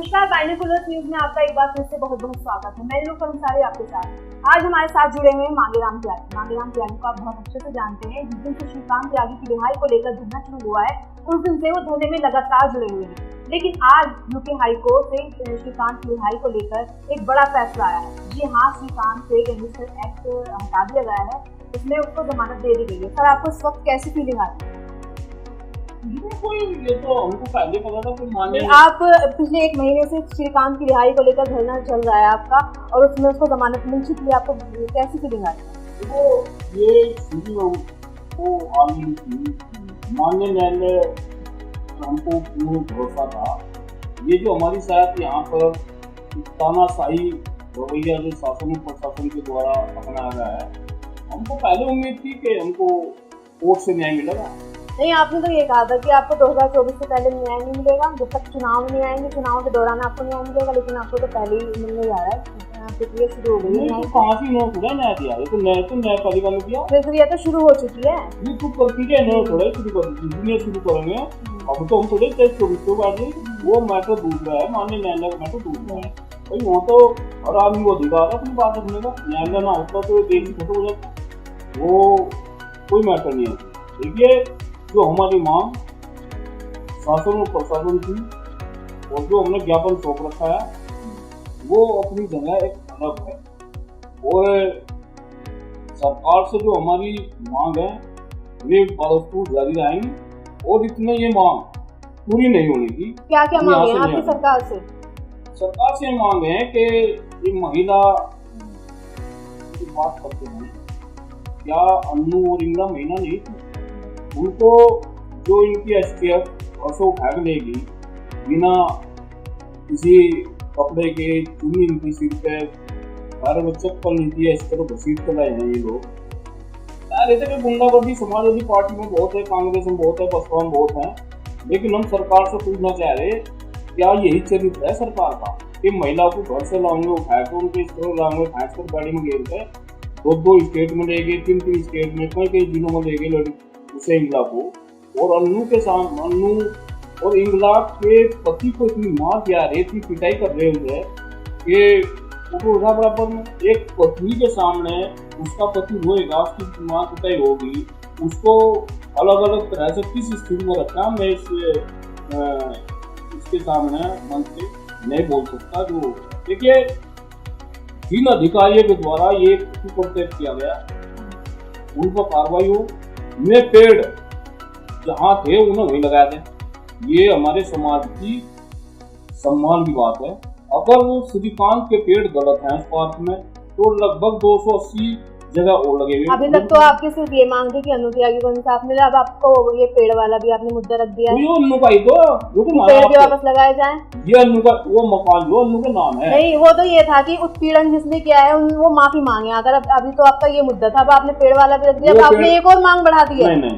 नमस्कार, binocular news में आपका एक बार फिर से बहुत बहुत स्वागत है। मैं लोग कर्मचारी आपके साथ। आज हमारे साथ जुड़े हुए हैं मांगेराम त्यागी को आप बहुत अच्छे से जानते हैं। जिस दिन से श्रीकांत त्यागी की रिहाई को लेकर धरना शुरू हुआ है, उस दिन से वो धरने में लगातार जुड़े हुए हैं। लेकिन आज यूपी हाई कोर्ट से श्रीकांत की रिहाई को लेकर एक बड़ा फैसला आया है। जी हाँ, श्रीकांत से गैंगस्टर एक्ट हटा दिया गया है, उसमें उसको जमानत दे दी गई है। सर, आपको इस वक्त कैसी फीलिंग आती है? ये तो हमको पहले पता था कोई माने। आप पिछले एक महीने से श्रीकांत की रिहाई को लेकर धरना चल रहा है आपका, और उसमें उसको जमानत मिल चुकी है, आपको कैसी फीलिंग आई? देखो, ये माननीय न्यायालय हमको पूर्ण भरोसा था। ये जो हमारी शायद यहाँ पर तानाशाही रवैया जो शासन प्रशासन के द्वारा अपनाया गया है, हमको पहले उम्मीद थी कि हमको कोर्ट से न्याय मिलेगा। नहीं, आपने तो ये कहा था कि आपको 2024 से पहले न्याय नहीं मिलेगा, जब तक चुनाव नहीं आएंगे, चुनाव के दौरान आपको न्याय मिलेगा। लेकिन आपको तो पहले ही मिलने जा रहा है, प्रक्रिया शुरू हो गई है। कहाँ से न्याय दिया? तो न्यायपालिका ने दिया, प्रक्रिया तो शुरू हो चुकी है। ये तो प्रक्रिया नहीं थोड़ा शुरू करेंगे। अब तो हम थोड़े 24 को बाद वो मैटर दूसरा है, माननीय न्यायालय का मैटर दूसरा है भाई। वहाँ तो हर आदमी को अधिकार है अपनी बात रखने का। न्यायालय ना होता तो देश खत्म हो जाता, वो कोई मैटर नहीं है। देखिए, जो हमारी मांग शासन और प्रशासन की और जो हमने ज्ञापन सौंप रखा है, वो अपनी जगह एक अलग है। और सरकार से जो हमारी मांग है, वे बदस्तूर जारी रहेंगी। और इतने ये मांग पूरी नहीं होने की। क्या क्या मांग है आपकी सरकार से? सरकार से मांग है कि ये महिला की बात करते हैं, क्या अन्नू और इंदिरा महीना नहीं थी? उनको जो इनकी एसटीएफ और उठा लेगी बिना किसी कपड़े के, चुनी इनकी सीट पे घर में चप्पल नहीं थी, इस तरह घसीट कर लाए हैं ये लोग। यार, ऐसे गुंडागर्दी समाजवादी पार्टी में बहुत है, कांग्रेस में बहुत है, बसपा में बहुत है। लेकिन हम सरकार से पूछना चाह रहे, क्या यही चरित्र है सरकार का कि महिला को घर से लाऊंगे, उठा कर उनको इस तरह लाऊंगे, फांस कर गाड़ी में घेर कर 2-2 स्टेट में ले गए, 3-3 स्टेट में, कई जिलों में ले गए लड़की उसे इंगला को। और अन्नू के साथ अन्नू और इंगला के पति को इतनी मार दिया रहे थी, पिटाई कर रहे हुए कि उनको बराबर में एक पत्नी के सामने उसका पति रोएगा, उसकी मार पिटाई होगी, उसको अलग अलग तरह से किस स्थिति में रखना, मैं इसके सामने मन से नहीं बोल सकता। जो देखिए, जिन अधिकारियों के द्वारा ये सुप्रत्यय किया गया, उन पर कार्रवाई हो। में पेड़ जहाँ थे उन्हें वहीं लगा दें, ये हमारे समाज की सम्मान की बात है। अगर वो श्रीकांत के पेड़ गलत हैं इस पार्क में, तो लगभग 280 जगह और लगे हुए। अभी तक तो आपके सिर्फ ये मांग थी कि अन्नू त्यागी को इंसाफ मिला, अब आपको ये पेड़ वाला भी आपने मुद्दा रख दिया है। ये अन्नू का ही तो पेड़ भी वापस लगाए जाएं। ये अन्नू का वो मकान जो अन्नू का नाम है। नहीं, वो तो ये था कि उत्पीड़न जिसने किया है वो माफी मांगे। अगर अभी तो आपका ये मुद्दा था, अब आपने पेड़ वाला भी रख दिया, अब आपने एक और मांग बढ़ा दी है। नहीं,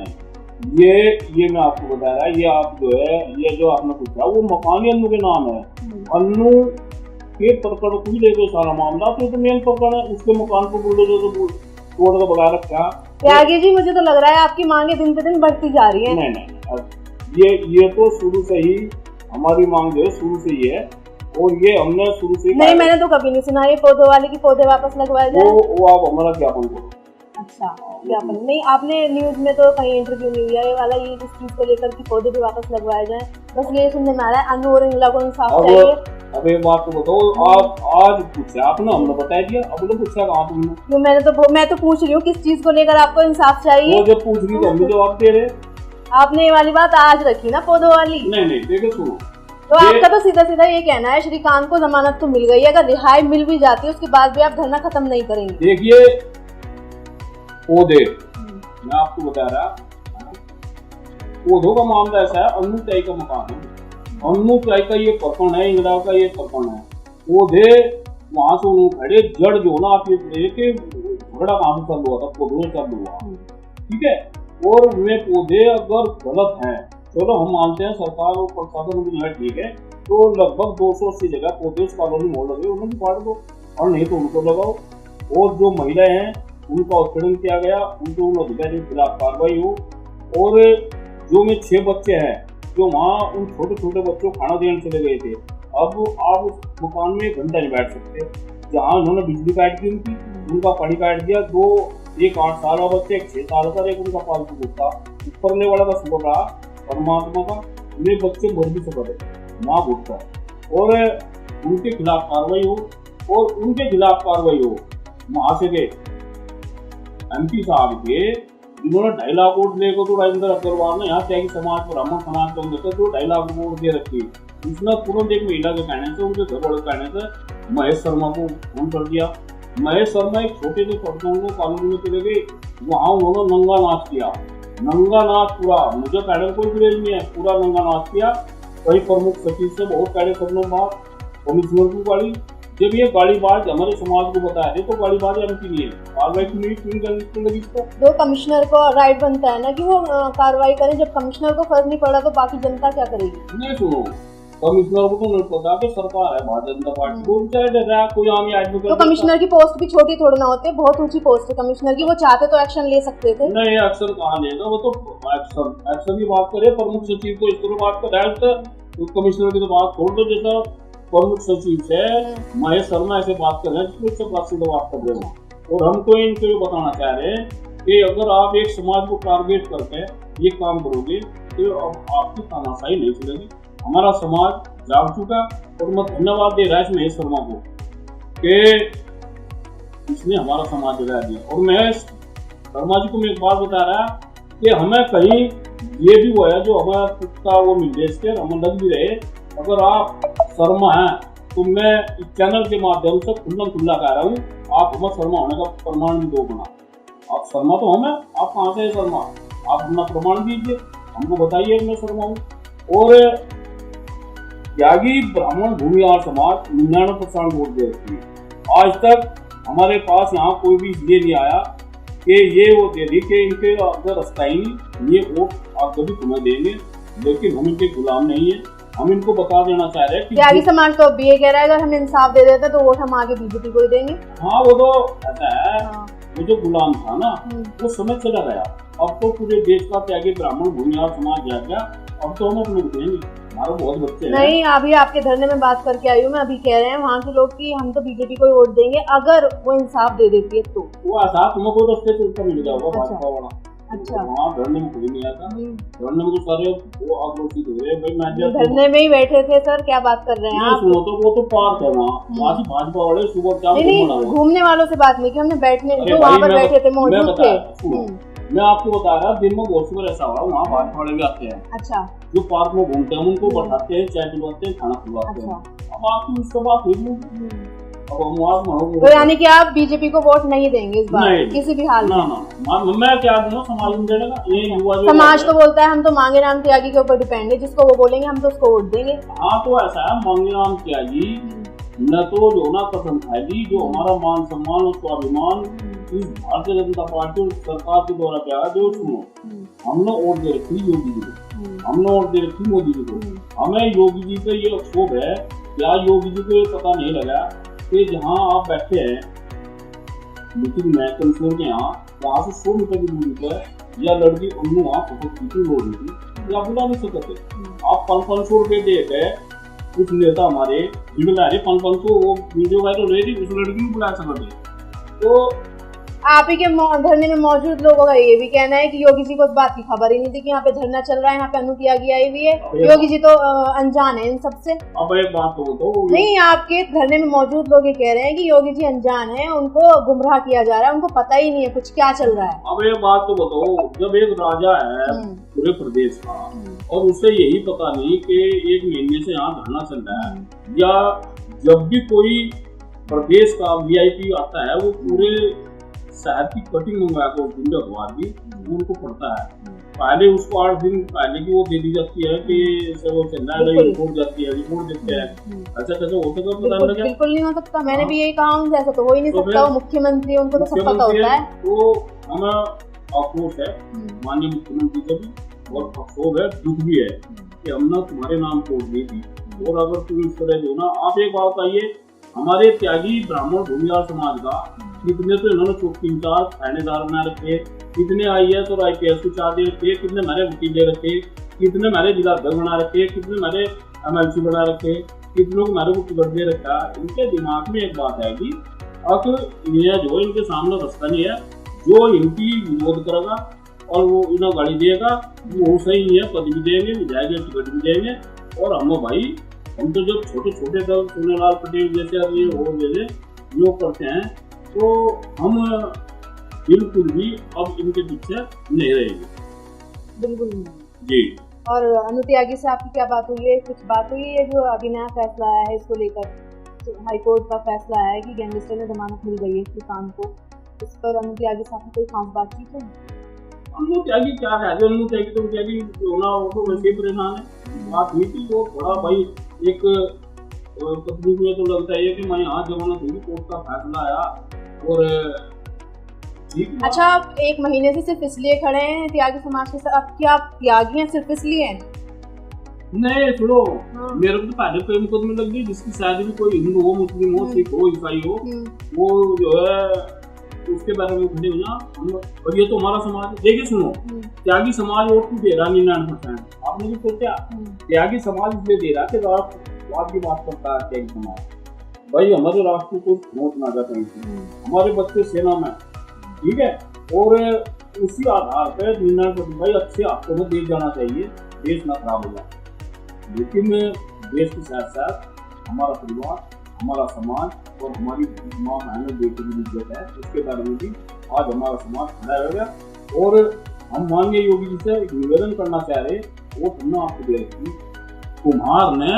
ये मैं आपको बता रहा, ये आप जो है, ये जो आपने पूछा, वो मकान ही अन्नू के नाम है। अन्नू के प्रकरण को ही लेकर सारा मामला, तो मेन प्रकरण है, उसके मकान को बुलडोजर तोड़ कर बगा रखा। त्यागी जी, मुझे तो लग रहा है आपकी मांगे दिन पे दिन बढ़ती जा रही है। नहीं, ये तो शुरू से ही हमारी मांग जो है, शुरू से ही है। और ये हमने शुरू से नहीं, मैंने तो कभी नहीं सुना ये पौधे वाले की पौधे वापस लगवाए जाए। वो आप हमारा ज्ञापन करो। अच्छा, ज्ञापन नहीं, आपने न्यूज में तो कहीं इंटरव्यू नहीं दिया ये वाला, ये इस चीज को लेकर कि पौधे भी वापस लगवाए जाए, बस ये सुनने में आ रहा है। अन्नू और इंगला को इंसाफ चाहिए। अब एक बात तो बताओ, आप आज पूछा आपने, हमने बता दिया, अब लोग पूछा कहाँ तुमने? मैं तो पूछ रही हूँ किस चीज को लेकर आपको इंसाफ चाहिए। वो जब पूछ रही तो हमने जवाब दे रहे। आपने ये वाली बात आज रखी ना, पौधों वाली। नहीं, देखिए सुनो, तो आपका तो सीधा सीधा ये कहना है श्रीकांत को जमानत तो मिल गई है, अगर रिहाई मिल भी जाती है उसके बाद भी आप धरना खत्म नहीं करेंगे। देखिए, पौधे मैं आपको बता रहा, पौधों का मामला ऐसा है, अन्नू त्यागी का मकान है, अन्नू त्यागी का ये प्रकरण है, इंदिरा का ये प्रकरण है। पौधे वहां से खड़े जड़ जो ना, आप ये झगड़ा कहाँ से चालू हुआ था, पौधों से चालू हुआ, ठीक है। और वे पौधे अगर गलत हैं, चलो हम मानते हैं, सरकार और प्रशासन की जो ठीक है, तो लगभग 280 जगह पौधे उस कॉलोनी मोड़ लगे, उन्हें भी काट दो, और नहीं तो उनको लगाओ। और जो महिलाएं हैं उनका उत्पीड़न किया गया, उनको उन अधिकारियों के खिलाफ कार्रवाई हो। और जो में 6 बच्चे हैं जो वहाँ उन छोटे छोटे बच्चों को खाना देने चले गए थे, अब आप उस मकान में 1 घंटा नहीं बैठ सकते। जहाँ उन्होंने बिजली काट दी उनका पानी काट दिया, एक 8 साल का बच्चा, एक 6 साल का, एक उनका पालतू कुत्ता, ऊपरले वाला का शुक्र रहा परमात्मा का, मेरे बच्चे मर भी सकते माँ भूखता और उनके खिलाफ कार्रवाई हो, और उनके खिलाफ कार्रवाई हो वहां से के MP साहब के, जिन्होंने 2.5 लाख वोट लेकर तो राजेंद्र अग्रवाल ने यहाँ त्यागी समाज पर ब्राह्मण समाज को तो 2.5 लाख वोट दे रखी। उसने तुरंत एक महिला के कहने से, उनके घर वाले कहने से महेश शर्मा को फोन कर दिया। महेश शर्मा एक छोटे से पटना को कॉलोनी में चले गए, वहां उन्होंने नंगा नाच किया, नंगा नाच पूरा, मुझे कहने कोई ग्रेज नहीं है, पूरा नंगा नाच किया। कई प्रमुख सचिव से बहुत कड़े शब्दों में बात, कमिश्नर की गाड़ी, जब ये गाड़ीबाज हमारे समाज को बताया थे तो गाड़ीबाज MP नहीं है, कार्रवाई क्यों लगी इसको? जो कमिश्नर को राइट बनता है ना कि वो कार्रवाई करे, जब कमिश्नर को फर्क नहीं पड़ा तो बाकी जनता क्या करेगी? नहीं सुनो, कमिश्नर को तो नहीं पता कि सरकार है भारतीय जनता पार्टी को, चाहे डर रहा कोई आम आदमी। तो कमिश्नर की पोस्ट भी छोटी थोड़ी ना होती, बहुत ऊंची पोस्ट है कमिश्नर की, वो चाहते तो एक्शन ले सकते थे। नहीं, एक्शन कहाँ लेगा, वो तो एक्शन की बात करे, प्रमुख सचिव को इस तरह बात कर, कमिश्नर की तो बात छोड़ दो। जैसा प्रमुख सचिव से महेश शर्मा ऐसे बात कर रहे हैं जिसमें सब राशि तो बात कर रहे हैं, और हम तो इनको ये बताना चाह रहे हैं कि अगर आप एक समाज को टारगेट करके ये काम करोगे तो अब आपकी तानाशाही नहीं चलेगी। हमारा समाज जाग चुका, और मैं धन्यवाद दे रहा है महेश शर्मा को कि इसने हमारा समाज जगा दिया। और महेश शर्मा जी को मैं एक बात बता रहा कि हमें कहीं ये भी वो है जो हमारा कुत्ता वो निर्देश के हमें लग भी रहे, अगर आप शर्मा हैं तो मैं इस चैनल के माध्यम से खुल्ला कह रहा हूँ, आप हमें शर्मा होने का प्रमाण भी दो बना। आप शर्मा तो हमें, आप कहाँ से है शर्मा, आप अपना प्रमाण दीजिए, हमको बताइए मैं शर्मा हूँ। और त्यागी ब्राह्मण भूमिहार समाज 99% वोट दे रखी है। आज तक हमारे पास यहाँ कोई भी ये नहीं आया कि ये वो दे दी कि इनके अगर रास्ता ही नहीं, ये वोट आप कभी तुम्हें देंगे, लेकिन हम इनके गुलाम नहीं है। हम इनको बता देना चाह रहे हैं कि त्यागी समाज तो अब ये कह रहा है अगर हम इंसाफ दे देते तो वोट हम आगे BJP को ही देंगे। हाँ, वो तो ऐसा है, वो जो गुलाम था ना वो समय चला गया, अब तो पूरे देश का त्यागी ब्राह्मण भूमिहार समाज जा गया, अब तो हम अपने देंगे, हमारे बहुत बच्चे हैं। नहीं, अभी आपके धरने में बात करके आई हूँ मैं, अभी कह रहे हैं वहाँ के लोग कि हम तो BJP को ही वोट देंगे अगर वो इंसाफ दे देती है तो। वो आसाद तुम्हें कोई रास्ते से ऊपर मिल जाएगा भाजपा वाला। अच्छा, वहाँ धरने में कोई नहीं आता, धरने में तो सारे वो आक्रोशित हो गए भाई। मैं धरने में ही बैठे थे सर, क्या बात कर रहे हैं आप? सुनो तो वो तो पार्क है वहाँ से भाजपा वाले सुबह शाम घूमने वालों से बात नहीं की हमने, बैठने जो वहाँ पर बैठे थे मौजूद थे। मैं आपको बता रहा, दिन में बहुत सुबह ऐसा हुआ, वहाँ भाजपा वाले भी आते हैं। अच्छा, जो पार्क में घूमते हैं उनको बैठाते हैं, चाय पिलवाते हैं, खाना खिलवाते हैं। अब आपकी उसके बाद तो यानी कि आप BJP को वोट नहीं देंगे इस बार किसी भी हाल में? ना, मैं क्या दूंगा समाज में देने का, ये युवा जो समाज तो बोलता है हम तो मांगे राम त्यागी के ऊपर डिपेंड है, जिसको वो बोलेंगे हम तो उसको वोट देंगे। हाँ, तो ऐसा है, मांगे राम त्यागी न तो जो ना कसम खाएगी, जो हमारा मान सम्मान और स्वाभिमान इस भारतीय जनता पार्टी और सरकार के द्वारा क्या है, जो सुनो हमने वोट दे रखी योगी जी को, हमने वोट दे रखी मोदी जी को, हमें योगी जी पे ये अफसोस है, क्या योगी जी को ये पता नहीं लगा कि जहाँ आप बैठे हैं, लेकिन मैं कमिश्नर के वहाँ से 100 मीटर की दूरी पर या लड़की उन्होंने वहाँ फोटो खींची हो रही थी, या बुला नहीं सकते। आप 500 रुपये दे गए, कुछ नेता हमारे बुला रहे 500, वो वीडियो वायरल रही थी, उस लड़की को बुला सकते। तो आप ही के धरने में मौजूद लोगों का ये भी कहना है कि योगी जी को इस बात की खबर ही नहीं थी कि यहाँ पे धरना चल रहा है, यहाँ पे अनु त्यागी आई हुई है, योगी जी तो अनजान है इन सबसे। अब एक बात तो नहीं, आपके धरने में मौजूद लोग ये कह रहे हैं कि योगी जी अनजान है, उनको गुमराह किया जा रहा है, उनको पता ही नहीं है कुछ क्या चल रहा है। अब एक बात तो बताओ, जब एक राजा है पूरे प्रदेश का और उसे यही पता नहीं कि 1 महीने से यहाँ धरना चल रहा है, या जब भी कोई प्रदेश का VIP आता है वो पूरे शहर की कटिंग मंगवा को अखबार की उनको पड़ता है, पहले उसको 8 दिन पहले की वो दे दी जाती है कि सर वो चल रहा है, रिपोर्ट जाती है, रिपोर्ट देते हैं। अच्छा कैसे हो सकता है? पता नहीं, बिल्कुल नहीं हो सकता, मैंने भी यही कहा हूँ, ऐसा तो हो ही नहीं सकता, वो मुख्यमंत्री उनको तो सब पता होता है। तो हमें अफसोस है माननीय मुख्यमंत्री का भी, और अफसोस है, दुख भी है कि हमने तुम्हारे नाम को दी थी, और अगर तुम इस तरह जो ना, आप एक बात बताइए, हमारे त्यागी ब्राह्मण भूमिहार समाज का कितने तो इन्होंने चौकी इंचार्ज थानेदार बना रखे, कितने IAS और IPS को चार्ज रखे, कितने हमारे वकील रखे, कितने हमारे जिला अध्यक्ष बना रखे, कितने हमारे MLC बना रखे, कितने लोग मेरे को टिकट दे रखा है, इनके दिमाग में एक बात है कि अब ये जो इनके सामने रास्ता नहीं है, जो इनकी विरोध करेगा और वो इन्हें गाड़ी देगा वो सही है, पद भी देंगे, विधायक टिकट भी देंगे। और हम भाई हम तो जब छोटे छोटे दल सोनेलाल पटेल जैसे और जैसे लोग करते हैं तो हम बिल्कुल भी अब इनके पीछे नहीं रहेंगे। बिल्कुल जी। और अनु त्यागी से आपकी क्या बात हुई है? कुछ बात हुई है जो अभी नया फैसला आया है इसको लेकर, हाईकोर्ट का फैसला आया है कि गैंगस्टर में जमानत मिल गई है श्रीकांत को, इस पर अनु त्यागी से आपने कोई खास बातचीत है? अनु त्यागी क्या है, जो अनु त्यागी तो त्यागी होना वो तो वैसे परेशान है। बात हुई थी वो थोड़ा भाई एक पत्नी में तो लगता है कि मैं यहाँ जमानत हुई, कोर्ट का फैसला आया और अच्छा, आप 1 महीने से सिर्फ इसलिए खड़े हैं त्यागी समाज के साथ? अब क्या आप त्यागी हैं सिर्फ इसलिए हैं? नहीं सुनो, मेरे को तो पहले कोई मुकदमे लग गई जिसकी शायद भी कोई हिंदू हो, मुस्लिम हो, सिख हो, ईसाई हो, वो जो है उसके बारे में खड़े होना। और ये तो हमारा समाज है। देखिए सुनो, त्यागी समाज वोट क्यों दे रहा 99%? आपने भी सोचा त्यागी समाज इसलिए दे रहा कि राष्ट्र की बात करता है त्यागी समाज। भाई हमारे राष्ट्र को वोट ना जाता है, हमारे बच्चे सेना में, ठीक है, और उसी आधार पर 99% भाई अच्छे हाथों में देश जाना चाहिए, देश ना खराब हो जाए। लेकिन देश के साथ साथ हमारा परिवार, हमारा समाज और हमारी माँ बहनों बेटी की इज्जत है, उसके बारे में भी आज हमारा समाज खड़ा रहेगा। और हम माननीय योगी जी से निवेदन करना चाह रहे, वो तुमने आपको दे रखी, कुम्हार ने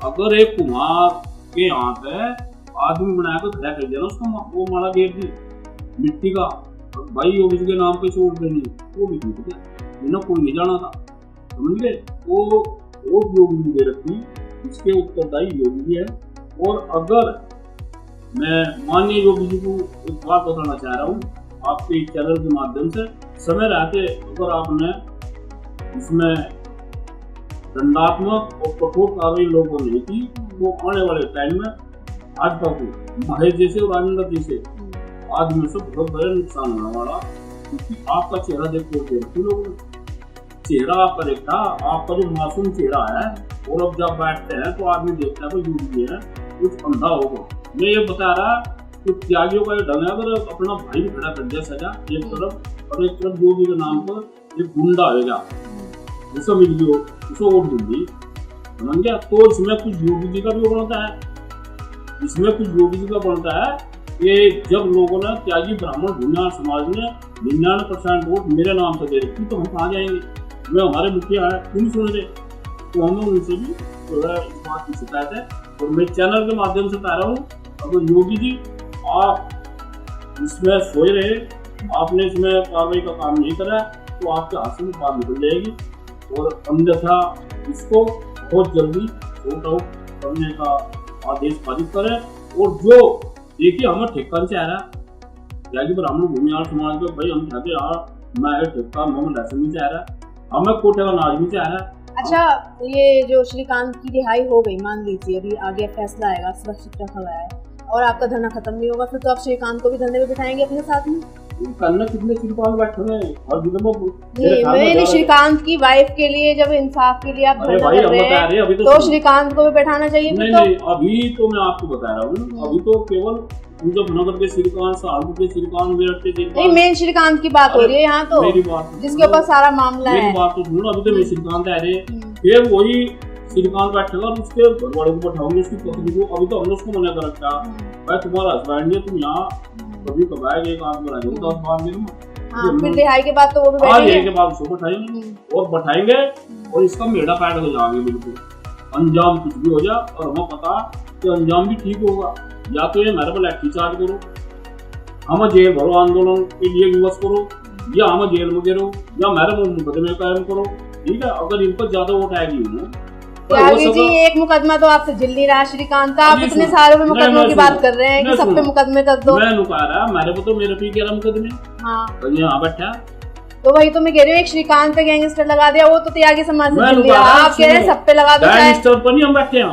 अगर एक कुम्हार के यहाँ पे आदमी बनाया तो खड़ा कर देना उसका, वो माला गेट दी मिट्टी का, भाई योगी जी के नाम पे छोड़ देनी, वो भी ठीक है, इन्हें कोई नहीं जाना था, समझ गए। वो योगी जी दे रखी, इसके उत्तरदायी योगी जी है। और अगर मैं माननीय योगी जी को एक बात बताना चाह रहा हूँ आपके चैनल के माध्यम से, समय रहते अगर आपने इसमें दंडात्मक और कठोर कार्रवाई लोगों ने की तो आने वाले टाइम में भाजपा को महेश जैसे और आनंद जैसे आदमी से बहुत बड़ा नुकसान होने वाला। क्योंकि आपका चेहरा देखते लोगों ने, चेहरा आपका देखा, आपका जो मासूम चेहरा है, और अब जब बैठते हैं तो आदमी देखता है तो यूज है कुछ अंधा होगा। मैं ये बता रहा कि त्यागियों का ढंग है, अगर अपना भाई भी खड़ा कर दिया सजा एक तरफ और एक तरफ योगी के नाम पर एक गुंडा होगा, उसे मिल गयो, उसे वोट दूंगी, समझ गया। तो इसमें कुछ योगी जी का भी बनता है, इसमें कुछ योगी जी का बनता है कि जब लोगों ने त्यागी ब्राह्मण भूमिहार समाज ने 99% वोट मेरे नाम से दे रखी तो हम कहाँ जाएंगे? वे हमारे मुखिया है, क्यों नहीं सुन रहे? तो हमें उनसे भी थोड़ा इस बात की शिकायत है। और मैं चैनल के माध्यम से कह रहा हूँ, अगर योगी जी आप इसमें सोए रहे, आपने इसमें कार्रवाई का काम नहीं करा तो आपके हाथ से बात निकल जाएगी। और अन्यथा इसको बहुत जल्दी सॉर्ट आउट करने का आदेश पारित करें। और जो देखिए हमें ठेका से आ रहा त्यागी ब्राह्मण भूमिहार समाज को, भाई हम कहते यार मैं ठेका मोहम्मद ऐसे नहीं चाह रहा, हमें कोटे का नाज नहीं चाह रहा। अच्छा, ये जो श्रीकांत की रिहाई हो गई, मान लीजिए अभी आगे फैसला आएगा, सुरक्षित रखा गया है और आपका धरना खत्म नहीं होगा, फिर तो आप श्रीकांत को भी धरने पे बिठाएंगे अपने साथ में? कितने श्रीकांत बैठे हैं और मैंने श्रीकांत की वाइफ के लिए जब इंसाफ के लिए आप धरना कर रहे हैं तो श्रीकांत को भी बैठाना चाहिए। नहीं, अभी तो मैं आपको बता रहा हूँ, अभी तो केवल मुजफ्फरनगर के श्रीकांत, सहारनपुर के श्रीकांत, मेरठ के श्रीकांत, नहीं मेन श्रीकांत की बात हो रही है यहाँ तो, जिसके ऊपर सारा मामला है। मेरी बात तो सुनो, अभी तो मैं श्रीकांत आ रहे, फिर वही श्रीकांत बैठेगा और उसके घर वाले को बैठाऊंगे, उसकी पत्नी को। अभी तो हमने उसको मना कर रखा, भाई तुम्हारा हस्बैंड है, तुम यहाँ कभी कब आएगा, एक आदमी बना देगा 10 बार मेरे में। फिर रिहाई के बाद तो वो भी बैठेंगे, के बाद उसको बैठाएंगे और बैठाएंगे और इसका मेड़ा पैड हो जाएंगे बिल्कुल, अंजाम कुछ भी हो जाए। और हमें पता कि अंजाम भी ठीक होगा, या तो ये मेरे को लाठीचार्ज करो, हमें जेल भरो, आंदोलन के लिए विवश करो, या हमें जेल में गिरो, या मेरे मुकदमे कायम करो, ठीक है। अगर इन पर ज्यादा वोट आएगी त्यागी जी, एक मुकदमा तो आपसे जिल नहीं रहा श्रीकांत, आप इतने सारे मुकदमों की बात कर रहे हैं कि सब पे मुकदमे कर दो। मैं नुका रहा, मेरे को तो मेरे पे कह रहा मुकदमे, हाँ तो यहाँ बैठा, तो वही तो मैं कह रही हूँ, एक श्रीकांत पे गैंगस्टर लगा दिया, वो तो त्यागी समाज से जिल लिया, आप कह रहे हैं सब पे लगा दो। गैंगस्टर पर नहीं हम बैठे हैं,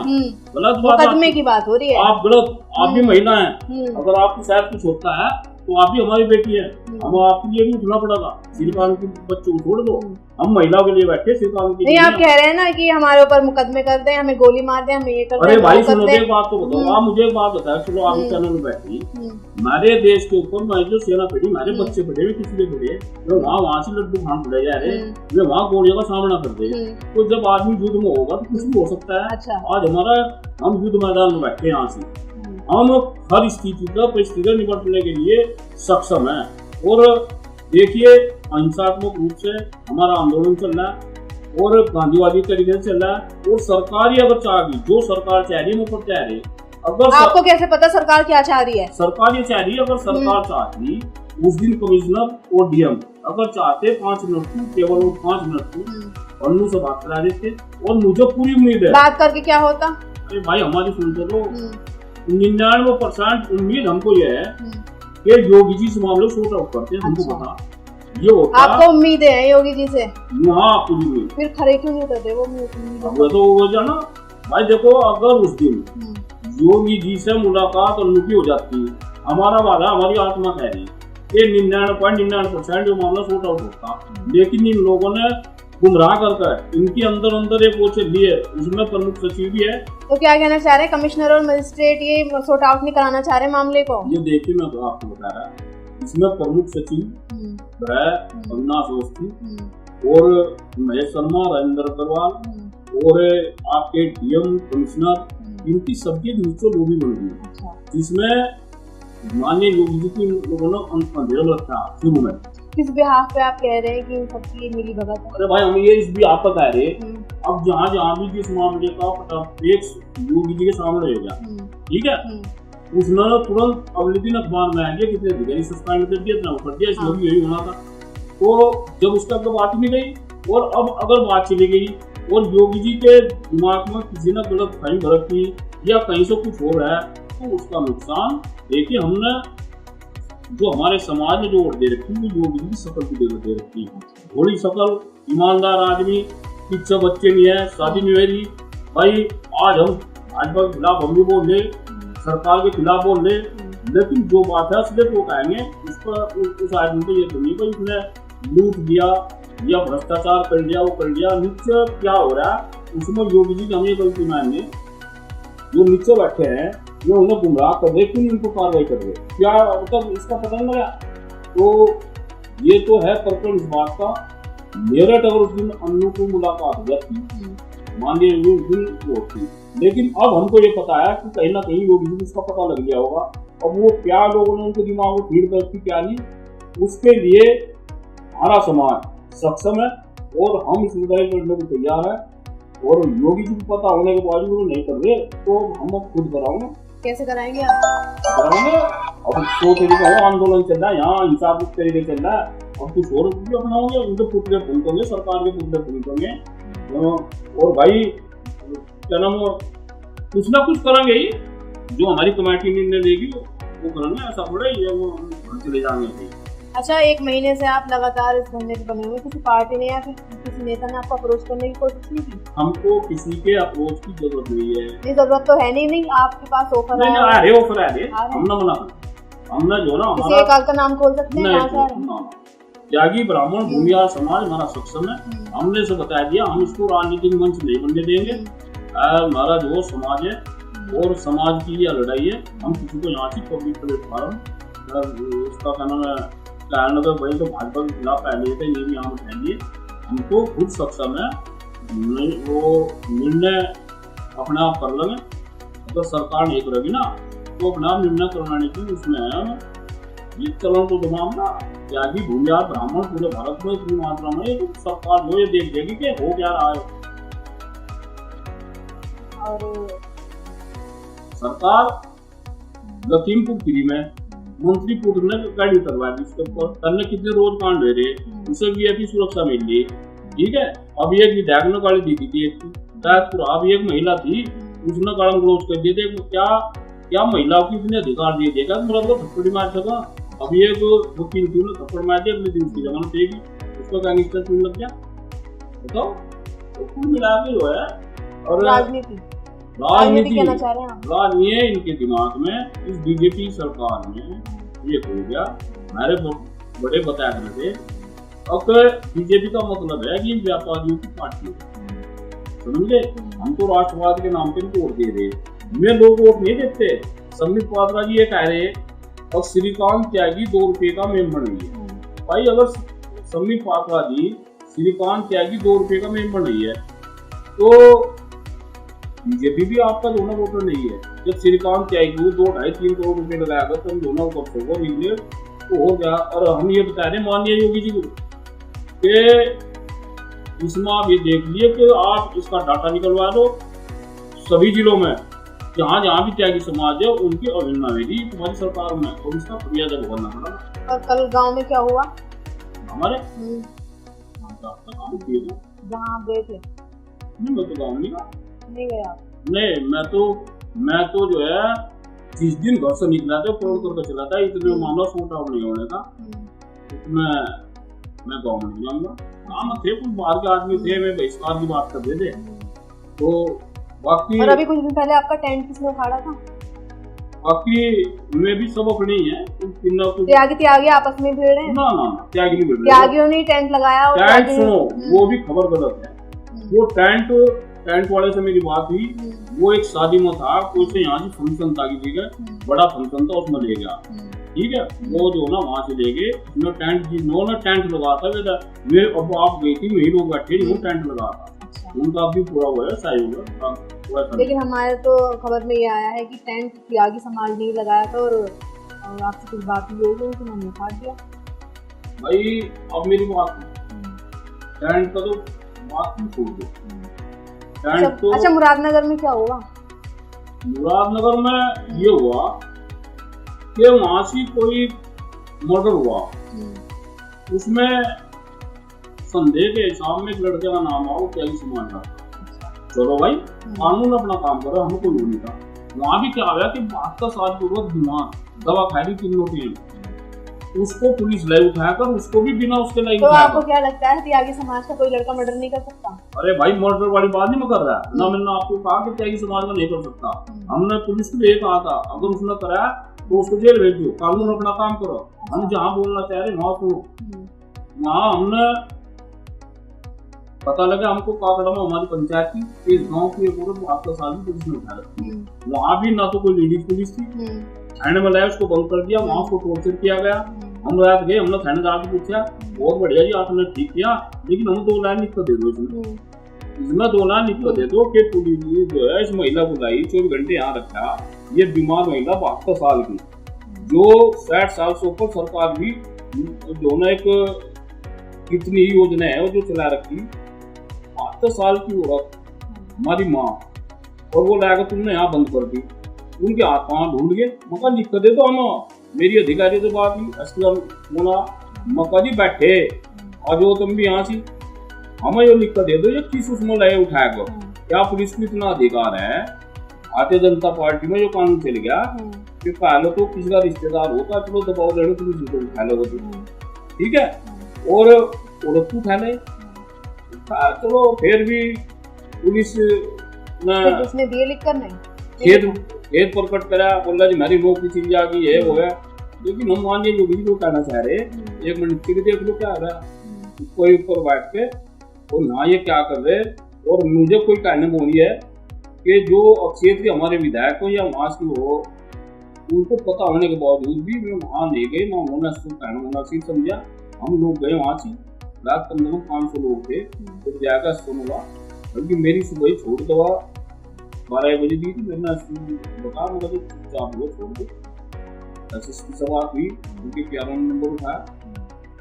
गलत मुकदमे की बात हो रही है। आप गलत, आप भी महिला हैं, अगर आपको शायद कुछ होता है तो आप भी हमारी बेटी है, हम आपके लिए भी उठना पड़ेगा। श्रीकांत के बच्चों को छोड़ दो, हम महिलाओं के लिए बैठे, श्रीकांत के लिए नहीं। आप कह रहे हैं ना कि हमारे ऊपर मुकदमे कर दें, हमें गोली मार दें, हमें ये कर दें। अरे भाई सुनो, एक बात तो बताओ, आप मुझे एक बात बताओ, चलो आप चैनल में बैठी, हमारे देश के ऊपर मैं जो सेना पड़ी, हमारे बच्चे पड़े हुए, किसी के पड़े, मैं वहाँ से लड्डू खान पड़े जा रहे, मैं वहाँ गोलियों का सामना कर दे, तो जब आदमी युद्ध में होगा तो कुछ भी हो सकता है। आज हम युद्ध मैदान में बैठे यहाँ से, हम हर स्थिति का परिस्थिति निपटने के लिए सक्षम है। और देखिए, अहिंसात्मक रूप से हमारा आंदोलन चल रहा है और गांधीवादी तरीके से चल रहा है। और सरकार ही अगर चाहेगी, जो सरकार चाह रही है वो पर चाह रही है। अगर आपको कैसे पता सरकार क्या चाह रही है? सरकार ये चाह रही है, अगर सरकार चाहती, उस दिन कमिश्नर और डीएम अगर चाहते 5 मिनट की, केवल 5 मिनट की अन्नू से बात करा देते, और मुझे पूरी उम्मीद है। बात करके क्या होता? अरे भाई हमारी सुनते तो 99% उम्मीद हमको ये है कि योगी जी से मामले सॉर्ट आउट करते हैं। हमको पता ये होता, आपको उम्मीद है योगी जी से? हाँ पूरी उम्मीद। फिर खड़े क्यों नहीं करते वो? तो वो जाना भाई, देखो अगर उस दिन योगी जी से मुलाकात अन्नू की हो जाती, हमारा वाला, हमारी आत्मा कह रही कि 99.99% जो मामला सॉर्ट आउट होता। लेकिन इन लोगों ने गुमराह करके इनके अंदर एक वो चली है, उसमें प्रमुख सचिव भी है। तो क्या कहना चाह रहे हैं कमिश्नर और मजिस्ट्रेट ये सॉर्ट आउट नहीं कराना चाह रहे मामले को? ये देखिए, मैं तो आपको बता रहा, इसमें प्रमुख सचिव है अविनाश अवस्थी और महेश शर्मा, राजेंद्र अग्रवाल और आपके डीएम कमिश्नर, इनकी सबकी नीचे लोबी बन गई, जिसमें माननीय योगी जी की लोगों ने अंधेरा रखा शुरू में। किस बिहाफ पे आप कह रहे हैं कि इन सबकी मिली भगत है? अरे भाई हम ये इस भी आप कह रहे, अब जहाँ भी जिस मामले का योगी जी के सामने हो गया, ठीक है, उसने तुरंत अगले दिन अखबार में आ गया, कितने अधिकारी सस्पेंड कर दिया, इतना कर दिया, इसमें भी यही होना था। तो जब उसका अगर बात नहीं गई, और अब अगर बात चली गई और योगी जी के दिमाग में किसी ने गलत फहमी बरती या कहीं से कुछ हो रहा है, तो उसका नुकसान देखिए, हमने जो हमारे समाज में जो वोट दे रखी है, योगी जी की शकल की दे रखी है, थोड़ी शकल, ईमानदार आदमी, पीछे बच्चे नहीं है, शादी नहीं हुई रही। भाई आज हम भाजपा के खिलाफ हम भी बोल रहे, सरकार के खिलाफ बोल रहे, लेकिन जो बात है असलियत वो कहेंगे, उस पर उस आदमी को ये तो नहीं भाई उसने लूट दिया या भ्रष्टाचार कर लिया, वो कर लिया। नीचे क्या हो रहा है उसमें योगी जी की हम ये गलती मानेंगे, जो नीचे बैठे हैं ये उन्हें गुमराह कर रहे, क्यों इनको कार्रवाई कर रहे, क्या मतलब इसका पता नहीं लगा। तो ये तो है प्रकरण इस बात का, मेरठ अगर उस दिन अन्नू को मुलाकात हो जाती, मान लीजिए उस दिन वो थी, लेकिन अब हमको ये पता है कि कहीं ना कहीं योगी जी को इसका पता लग गया होगा। अब वो क्या लोगों ने उनके दिमाग में फीड करती क्या नहीं, उसके लिए हमारा समाज सक्षम है और हम इस लड़ाई लड़ने को तैयार है। और योगी जी को पता होने के बावजूद वो नहीं कर रहे, तो हम अब खुद कराओगे। कैसे कराएंगे आप? कराएंगे, अब तो तरीका हो, आंदोलन चल रहा है यहाँ, हिसाब इस तरीके चल रहा है, अब कुछ और भी अपनाओगे, उनके पुतले फूंकोगे, सरकार के पुतले फूंकोगे, और भाई क्या नाम, कुछ ना कुछ करेंगे ही, जो हमारी कमेटी निर्णय लेगी वो करेंगे, ऐसा थोड़ा ही है वो चले जाएंगे। अच्छा, 1 महीने से आप लगातार इस धंधे पे बने हुए, किसी पार्टी ने या फिर किसी नेता ने आपको अप्रोच करने की कोशिश नहीं की? हमको किसी के अप्रोच की जरूरत नहीं है। नहीं, जरूरत तो है नहीं, आपके पास ऑफर है। ऑफर है, हमने मना, हमने जो ना हमारा एक आध का नाम खोल सकते हैं, त्यागी ब्राह्मण भूमिहार समाज हमारा सक्षम है, हमने से बता दिया, हम इसको राजनीतिक मंच नहीं बनने देंगे। हमारा जो समाज है और समाज की यह लड़ाई है, हम किसी को यहाँ से पब्लिक प्लेटफॉर्म उसका क्या नाम है भाई तो भाजपा के खिलाफ पहले थे, ये भी यहाँ उठाएंगे, हमको खुद सक्षम है, वो निर्णय अपने आप कर लेंगे। अगर सरकार नहीं करेगी ना तो अपने आप निर्णय करवाने की उसमें है। ये चलन तो मामला त्यागी भूमिहार ब्राह्मण पूरे भारत में इतनी मात्रा में, तो सरकार जो ये देख देगी कि हो क्या रहा है। और सरकार लखीमपुर खीरी में मंत्री पुत्र ने गाड़ी उतरवा दी, उसके ऊपर करने कितने रोज कांड हुए रहे, उसे वीआईपी सुरक्षा मिल गई, ठीक है। अब एक विधायक ने गाड़ी दी थी, अब एक महिला थी, उसने गाड़ी क्लोज कर दिए थे। क्या क्या महिलाओं की इतने अधिकार दिए देगा, मतलब थप्पड़ी मार सका। अब ये जो वकील थी उन्हें थप्पड़ मार दिया, अगले दिन उसकी जमानत देगी, उसका गैंगस्टर क्यों लग गया बताओ। तो कुल मिला के जो है, और राजनीति कहना चाह रहे हैं, इनके दिमाग में इस बीजेपी सरकार में ये हो गया हमारे बड़े बताया थे। अब बीजेपी का मतलब है कि व्यापारियों की पार्टी है, समझे। हम तो राष्ट्रवाद के नाम पे वोट दे रहे, मैं लोग वोट नहीं देते। संबित पात्रा जी ये कह रहे और श्रीकांत त्यागी 2 रुपए का मेंबर नहीं है। भाई अगर संबित पात्रा जी श्रीकांत त्यागी 2 रुपए का मेंबर नहीं है तो बीजेपी भी आपका दोनों वोटर नहीं है। जब श्रीकांत त्यागी को 2-2.5-3 करोड़ रुपए लगाएगा तो हम दोनों को मिले तो हो गया। और हम ये बता रहे माननीय योगी जी को कि इसमें आप ये देख लिए कि आप इसका डाटा निकलवा दो सभी जिलों में जहाँ जहाँ भी त्यागी समाज है उनकी अवहेलना होगी तुम्हारी सरकार में, और इसका फरियाद भरना पड़ा। और कल गांव में क्या हुआ हमारे जहाँ आप गए थे? नहीं मैं तो गाँव नहीं गए आप? नहीं मैं तो जो है 30 दिन घर से निकला था, फोन करके चला था इतने मानो सूट आउट नहीं होने का। मैं गाँव में नहीं जाऊंगा। हाँ थे कुछ बाहर के आदमी थे, मैं बहिष्कार की बात कर रहे थे तो बाकी। और अभी कुछ दिन पहले आपका टेंट किसने उखाड़ा था? बाकी मैं भी सब अपने ही है। त्यागी आपस में भिड़ रहे हैं? ना त्यागी नहीं भिड़ रहे, त्यागियों ने टेंट लगाया। टेंट सुनो वो भी खबर गलत है। वो टेंट वाले से मेरी बात हुई, वो एक शादी में था, कोई से यहाँ से फंक्शन था किसी का बड़ा फंक्शन था, उसमें ले गया, ठीक है। वो जो ना वहाँ से लेके उन्होंने टेंट लगा था वे। अब आप गई थी वही लोग बैठे वो टेंट लगा था, उनका भी पूरा हुआ है सही हुआ। लेकिन हमारे तो खबर में ये आया है कि टेंट त्यागी समाज ने लगाया था और आपसे कुछ बात हुई होगी तो उन्होंने उठा दिया। भाई अब मेरी बात टेंट का तो बात नहीं छोड़ दो। अच्छा मुरादनगर में क्या हुआ? मुरादनगर में ये हुआ कि वहां से कोई मर्डर हुआ, उसमें संदेह के हिसाब में एक लड़के का नाम आओ त्यागी समाज का। चलो भाई कानून अपना काम करो, हमको कोई नहीं था। वहां भी क्या हुआ कि 72 साल पूर्वक दिमाग दवा खा रही 3 रोटी, उसको पुलिस ले उठाकर उसको भी बिना उसके लाई तो आपको क्या लगता है त्यागी समाज का कोई लड़का मर्डर नहीं कर सकता? अरे भाई मर्डर वाली बात नहीं मैं कर रहा है ना, मैंने आपको कहा कि त्यागी समाज में नहीं कर सकता। हमने पुलिस को ये कहा था अगर उसने कराया तो उसको जेल भेज दो, कानून अपना काम करो। हम जहाँ बोलना चाह रहे वहाँ सुनो। वहाँ हमने पता लगा हमको काकड़ा में हमारी पंचायत की इस गांव की पूरे 72 साल की पुलिस ने उठा रखी है। वहाँ भी ना तो कोई लेडीज पुलिस थी, थाने में लाया उसको बंद कर दिया, वहाँ उसको टॉर्चर किया गया। हम रात गए, हमने थानेदार को पूछा बहुत बढ़िया जी आपने ठीक किया, लेकिन हम 2 लाइन लिख कर दे दो इसमें 2 लाइन लिख कर दे दो कि पुलिस जो है इस महिला को लाई 24 घंटे यहाँ रखा। ये बीमार महिला 72 साल की जो 60 साल से ऊपर सरकार भी जो ना एक कितनी योजना है वो जो चला रखी, 72 साल की औरत हमारी माँ, और वो लाकर तुमने यहाँ बंद कर दी। उनके हाथ पाँव ढूंढ गए, मका लिख कर दे दो। हम मेरी अधिकारी से बात हुई असलम बोला मका जी बैठे और जो तुम भी यहाँ सी हमें ये लिख कर दे दो ये किस उसमें लाए उठाएगा। क्या पुलिस को इतना अधिकार है भारतीय जनता पार्टी में जो कानून चल गया कि पहले तो किसी का रिश्तेदार होता चलो दबाव लेने पुलिस को उठा लो, ठीक है, और औरत को उठा ले चलो फिर भी पुलिस ने दिए लिख कर नहीं खेद प्रकट करा, बोला जी हमारी नौकरी चली जाएगी ये हो गया। लेकिन हम मान लीजिए योगी को कहना चाह रहे 1 मिनट के लिए देख लो क्या हो रहा है कोई ऊपर बैठ के और ना ये क्या कर रहे। और मुझे कोई कहने बोली है कि जो क्षेत्रीय हमारे विधायक हो या वहाँ की हो उनको पता होने के बावजूद भी मैं वहाँ नहीं गई, ना उन्होंने कहना मुनासिब समझा। हम लोग गए वहाँ से, रात कम से कम 500 लोग थे, फिर जाकर सुनूंगा बल्कि मेरी सुबह छोड़ दवा 12 बजे दी थी, मैंने बता मुझे चुपचाप वो छोड़ दो। की सवाल हुई उनके 11 नंबर उठाया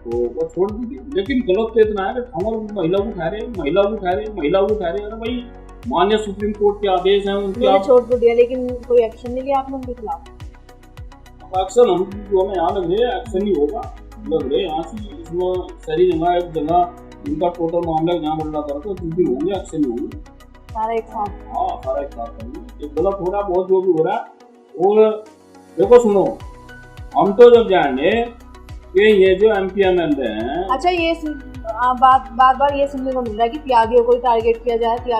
तो वो छोड़ दी थी। लेकिन गलत तो इतना है कि हमारे महिला को उठा रहे। अरे भाई माननीय सुप्रीम कोर्ट के आदेश हैं उनके, आप छोड़ तो दिया लेकिन कोई एक्शन नहीं लिया आपने उनके खिलाफ? एक्शन हम जो हमें यहाँ लग रहे हैं एक्शन ही होगा, लग रहे यहाँ से इसमें सारी जगह एक जगह इनका टोटल मामला जहाँ बढ़ रहा था जिस दिन होंगे एक्शन ही होंगे सारा एक साथ। हाँ सारा एक साथ करेंगे। गलत हो रहा बहुत जो भी हो रहा है। और देखो सुनो हम तो जब जाने कि ये जो MP MLA हैं, अच्छा ये बार ये सुनने को मिल रहा है कि त्यागियों को टारगेट किया जा रहा है,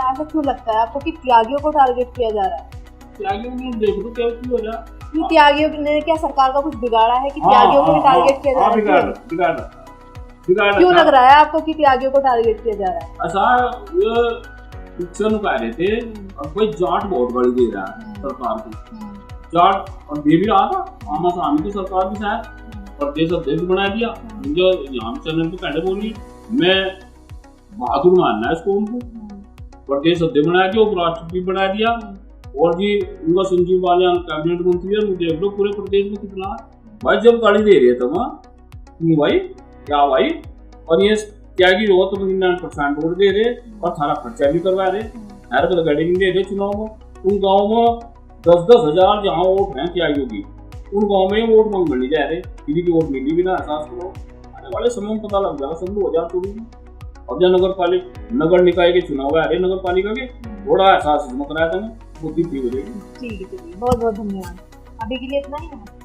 ऐसा क्यों लगता है आपको कि त्यागियों को टारगेट किया जा रहा है? त्यागियों में देख लो क्या हो रहा है। कि त्यागियों ने क्या सरकार का कुछ बिगाड़ा है कि त्यागियों को टारगेट किया जा रहा है? बिगाड़ क्यों लग रहा है आपको कि त्यागियों को टारगेट किया जा रहा है? ऐसा ये पिक्चर कह रहे थे और कोई जाट बहुत बड़ी दे रहा है सरकार को, जाट और दे भी रहा था आमा सामने की सरकार भी शायद प्रदेश अध्यक्ष बना दिया। जो यहाँ चैनल पे पहले बोली मैं बहादुर मानना है इसको, उनको प्रदेश अध्यक्ष बना दिया, उपराष्ट्रपति बना दिया और जी उनका संजीव बालियान कैबिनेट मंत्री है। देख लो पूरे प्रदेश में कितना भाई जब गाड़ी दे रहे थे वहाँ भाई क्या भाई, और ये त्यागी लोग तो 99% वोट दे रहे और सारा खर्चा भी करवा रहे, हर गाड़ी नहीं दे रहे चुनाव में। उन गाँव में 10-10 हजार जहाँ वोट हैं त्यागियों की, उन गाँव में वोट मांगने जा रहे, किसी की वोट मिली भी ना एहसास करो। आने वाले समय में पता लग जाएगा सब 2024 में। अब जब नगर निकाय के चुनाव आ रहे, नगर पालिका के, थोड़ा एहसास इसमें कराया था, बुद्धि ठीक हो जाएगी। ठीक है, बहुत बहुत धन्यवाद। अभी के लिए इतना ही है।